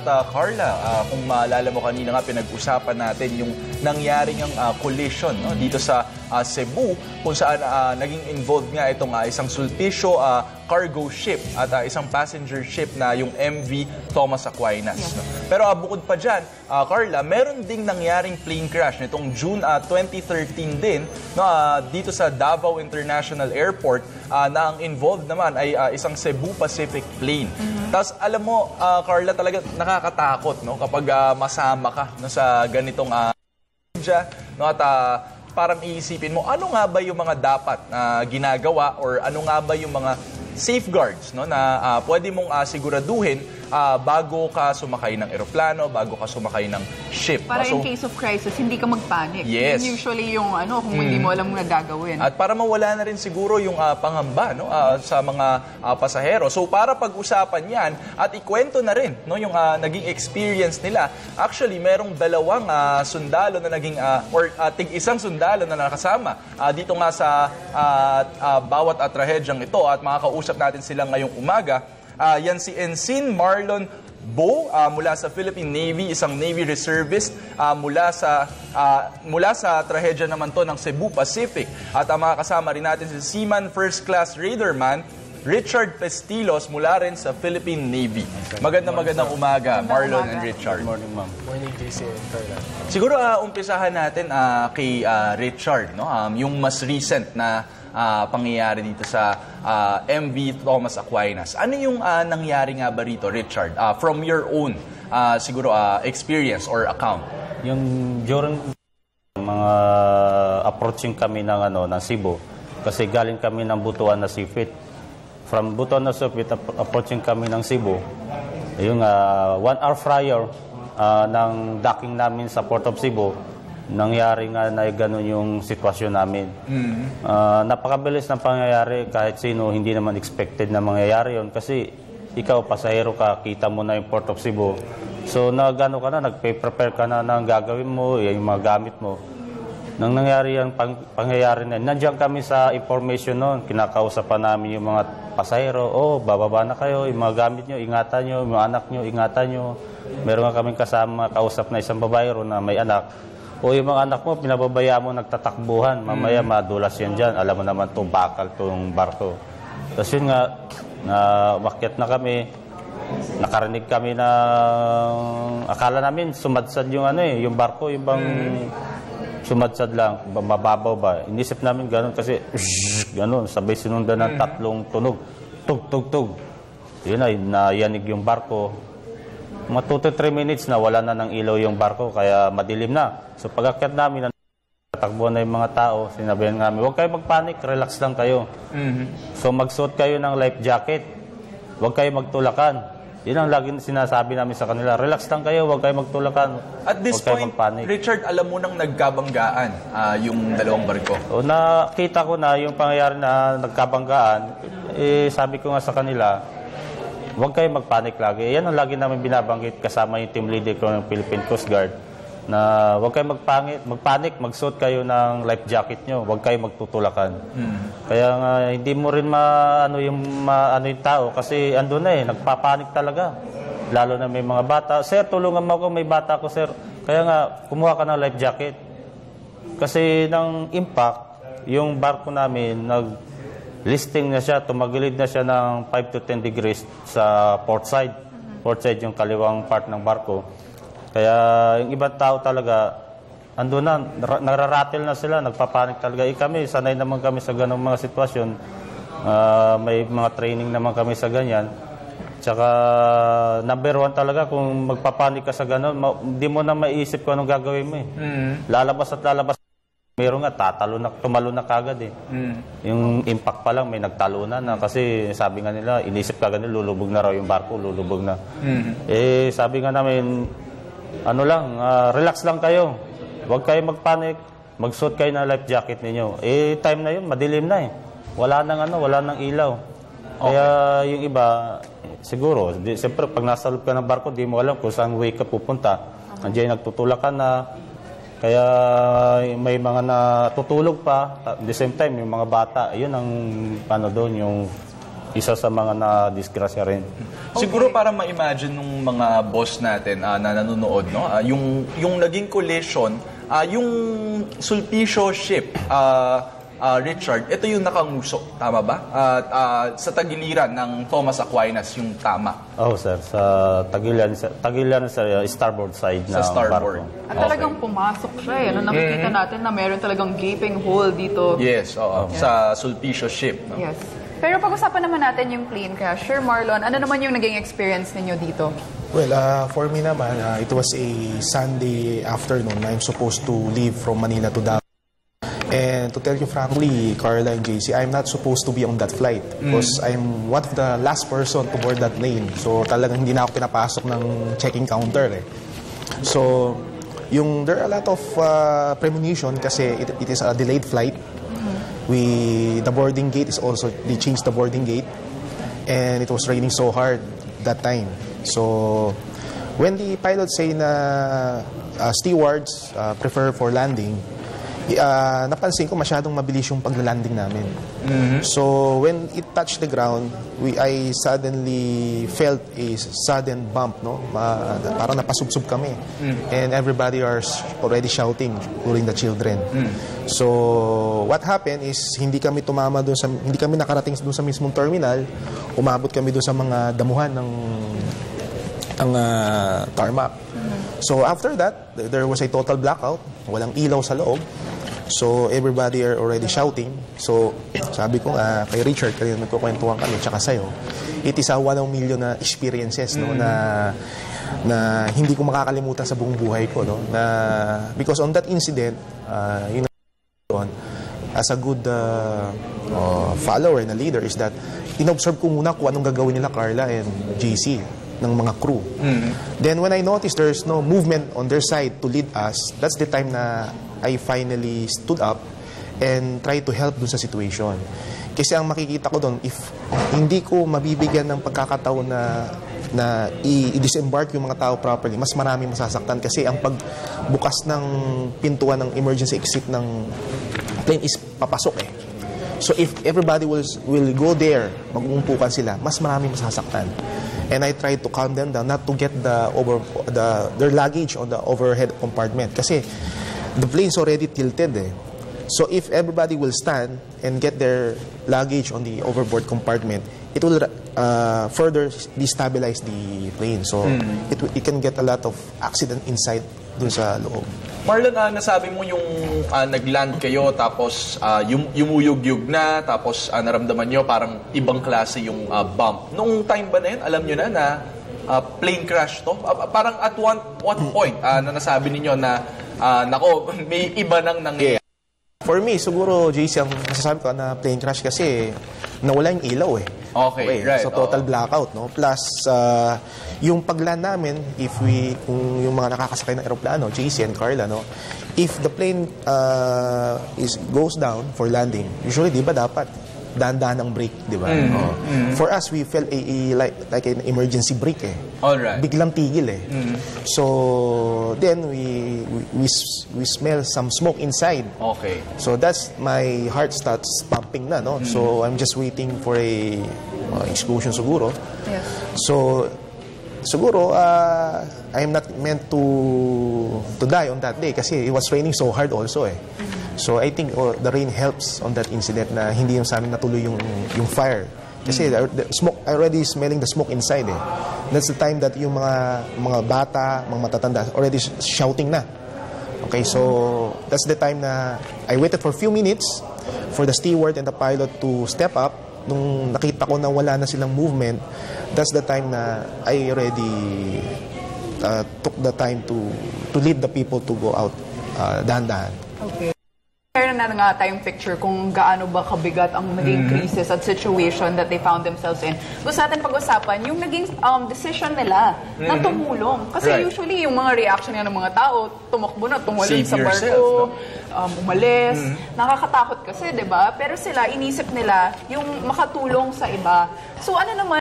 Carla, kung maalala mo kanina nga pinag-usapan natin yung nangyaring collision no, dito sa Cebu kung saan naging involved nga itong isang sulpisyo cargo ship at isang passenger ship na yung MV Thomas Aquinas. Yes. No? Pero bukod pa dyan, Carla, meron ding nangyaring plane crash nitong June 2013 din no, dito sa Davao International Airport na ang involved naman ay isang Cebu Pacific plane. Tapos alam mo, Carla, talaga nakakatakot no, kapag masama ka no, sa ganitong no, at parang iisipin mo, ano nga ba yung mga dapat ginagawa or ano nga ba yung mga safeguards no, na pwede mong siguraduhin bago ka sumakay ng eroplano, bago ka sumakay ng ship. Para in case of crisis, hindi ka magpanic. Yes. Yun usually yung kung hindi mo alam na gagawin. At para mawala na rin siguro yung pangamba no, sa mga pasahero. So para pag-usapan yan at ikwento na rin no, yung naging experience nila. Actually, merong dalawang sundalo na naging, tig-isang sundalo na nakasama dito nga sa bawat trahedyang ito at makakausap natin sila ngayong umaga. Yan si Ensign Marlon Bo mula sa Philippine Navy, isang Navy reservist mula sa trahedya naman to ng Cebu Pacific. At makakasama rin natin si Seaman First Class Radarman Richard Pestilos mula rin sa Philippine Navy. Magandang umaga, Marlon and Richard. Good morning, ma'am. Morning, JC and Carla. Siguro umpisahan natin kay Richard, no? Yung mas recent na pangyayari dito sa MV Thomas Aquinas. Ano yung nangyari nga ba rito, Richard? From your own siguro experience or account? Yung during mga approaching kami ng Cebu kasi galing kami ng Butuan na Sipit. From Butuan na Sipit approaching kami ng Cebu. Yung 1 hour prior ng docking namin sa Port of Cebu, nangyari nga na gano'n yung sitwasyon namin. Napakabilis ng pangyayari kahit sino, hindi naman expected na mangyayari yon kasi ikaw, pasahero ka, kita mo na yung Port of Cebu. So, nagano ka na, nagpe-prepare ka na ng gagawin mo, yung mga gamit mo. Nang nangyari yung pangyayari na, nandiyan kami sa information noon, kinakausapan namin yung mga pasahero, bababa na kayo, yung mga gamit nyo, ingatan nyo, yung mga anak nyo, ingatan nyo. Meron nga kaming kasama, kausap na isang babae ron na may anak. O yung mga anak mo, pinababaya mo, nagtatakbuhan. Mamaya madulas yan dyan. Alam mo naman itong bakal, itong barko. Tapos yun nga, umakyat na kami. Nakarinig kami na akala namin sumadsad yung yung barko, yung bang sumadsad lang, mababaw ba. Inisip namin ganun kasi ganun, sabay sinundan ng tatlong tunog. Tug, tug, tug. Yun ay, nayanig yung barko. Mga 2 to 3 minutes na wala na ng ilaw yung barko, kaya madilim na. So pag-akyat namin, tatakbuhan na yung mga tao, sinabihan namin, huwag kayo magpanik, relax lang kayo. So magsuot kayo ng life jacket, huwag kayo magtulakan. Yun ang laging sinasabi namin sa kanila, relax lang kayo, huwag kayo magtulakan. At this point, Richard, alam mo nang nagkabanggaan yung dalawang barko? O, nakita ko na yung pangyayari na nagkabanggaan, sabi ko nga sa kanila, huwag kayo magpanik lagi. Yan ang lagi namin binabanggit kasama yung team leader ko ng Philippine Coast Guard na huwag kayo magpanik, magsuot kayo ng life jacket nyo, huwag kayo magtutulakan. Kaya nga, hindi mo rin maano yung tao kasi andun na nagpapanik talaga. Lalo na may mga bata. Sir, tulungan mo ako, may bata ko, sir. Kaya nga, kumuha ka ng life jacket. Kasi ng impact, yung barko namin, listing na siya, tumagilid na siya ng 5 to 10 degrees sa port side. Port side yung kaliwang part ng barko. Kaya yung ibang tao talaga, ando na, nararatel na sila, nagpapanik talaga. Kami, sanay naman kami sa ganong mga sitwasyon. May mga training naman kami sa ganyan. Tsaka, number 1 talaga, kung magpapanik ka sa ganon, hindi mo na maiisip kung anong gagawin mo Lalabas at lalabas. Meron nga, tumalo na kagad Yung impact pa lang, may nagtalunan na. Kasi sabi nga nila, inisip kagad nila, lulubog na raw yung barko, lulubog na. Sabi nga namin, relax lang kayo. Huwag kayo magpanik, magsuot kayo ng life jacket ninyo. Time na yun, madilim na Wala nang ilaw. Kaya yung iba, siguro, siyempre, pag nasa loob ka ng barko, di mo alam kung saan way ka pupunta. Andiyan nagtutulakan na. Kaya may mga natutulog pa. At the same time, yung mga bata, yun ang doon, yung isa sa mga na-disgrasya rin. Siguro para ma-imagine ng mga boss natin na nanonood, no? Yung naging collision, yung Sulpicio ship, Richard, ito yung nakangusok, tama ba? Sa tagiliran ng Thomas Aquinas, yung tama. Oh, sir. Sa Tagiliran sa starboard side Sa ng starboard. barko. At talagang pumasok siya eh. Nakikita natin na meron talagang gaping hole dito. Yes, oo. Sa Sulpicio ship. No? Yes. Pero pag-usapan naman natin yung plane crash. Sir Marlon, ano naman yung naging experience ninyo dito? Well, for me naman, it was a Sunday afternoon. I'm supposed to leave from Manila to Davao. And to tell you frankly, Carla and JC, I'm not supposed to be on that flight because I'm one of the last person to board that plane. So talagang hindi na ako pinapasok ng checking counter eh. So there are a lot of premonition kasi it is a delayed flight. The boarding gate is also, they changed the boarding gate and it was raining so hard that time. So when the pilots say na stewards prefer for landing, napansin ko masyadong mabilis yung paglalanding namin. So when it touched the ground, I suddenly felt a sudden bump, no? Parang napasubsob kami. And everybody are already shouting, including the children. So what happened is hindi kami nakarating doon sa mismong terminal, umabot kami doon sa mga damuhan ng tarmac. So after that, there was a total blackout, walang ilaw sa loob. So everybody are already shouting. So sabi ko kay Richard, kanina nagkukwentuhan kami, tsaka sa'yo, it is a 1 million na experiences, no, na hindi ko makakalimutan sa buong buhay ko, no, na because on that incident, as a good follower na leader is that inobserve ko muna kung anong gagawin nila Carla and JC ng mga crew. Then when I noticed there's no movement on their side to lead us, that's the time na I finally stood up and tried to help dun sa situation. Kasi ang makikita ko doon, if hindi ko mabibigyan ng pagkakataon na i-disembark yung mga tao properly, mas maraming masasaktan kasi ang pagbukas ng pintuan ng emergency exit ng plane is papasok eh. So if everybody will go there, mag-uumpukan sila, mas maraming masasaktan. And I tried to calm them down, not to get their luggage on the overhead compartment. Kasi the plane's already tilted eh. So if everybody will stand and get their luggage on the overboard compartment, it will further destabilize the plane. So it can get a lot of accident inside dun sa loob. Marlon, nasabi mo yung nag-land kayo tapos yumuyog-yug na tapos naramdaman nyo parang ibang klase yung bump. Noong time ba na yun, alam nyo na plane crash to? Parang at what point na nasabi ninyo na nako, may iba nang nangyayari? For me, siguro, JC, ang masasabi ko na plane crash kasi nawala yung ilaw eh. Okay, right. So total blackout, no? Plus, yung pagland namin, kung yung mga nakakasakay ng aeroplano, JC and Carla, no? If the plane goes down for landing, usually, di ba dapat dahan-dahan ang brake, di ba? For us, we felt like an emergency brake eh. Alright. Biglang tigil eh. So then we smell some smoke inside. Okay. So that's my heart starts pumping na, no? So I'm just waiting for a explosion siguro. Yes. So siguro I am not meant to die on that day kasi it was raining so hard also eh. So I think the rain helps on that incident na hindi yung sa amin natuloy yung fire. Kasi the smoke, I already smelling the smoke inside eh. That's the time that yung mga bata, mga matatanda already shouting na. Okay, so that's the time na I waited for a few minutes for the steward and the pilot to step up. Nung nakita ko na wala na silang movement, that's the time na I already took the time to lead the people to go out dahan-dahan. Okay. Meron na nga tayong picture kung gaano ba kabigat ang naging crisis at situation that they found themselves in. Gusto natin pag-usapan yung naging decision nila na tumulong. Kasi usually yung mga reaction ng mga tao, tumakbo na, tumalon sa barko, umalis. Nakakatakot kasi, di ba? Pero sila, inisip nila yung makatulong sa iba. So ano naman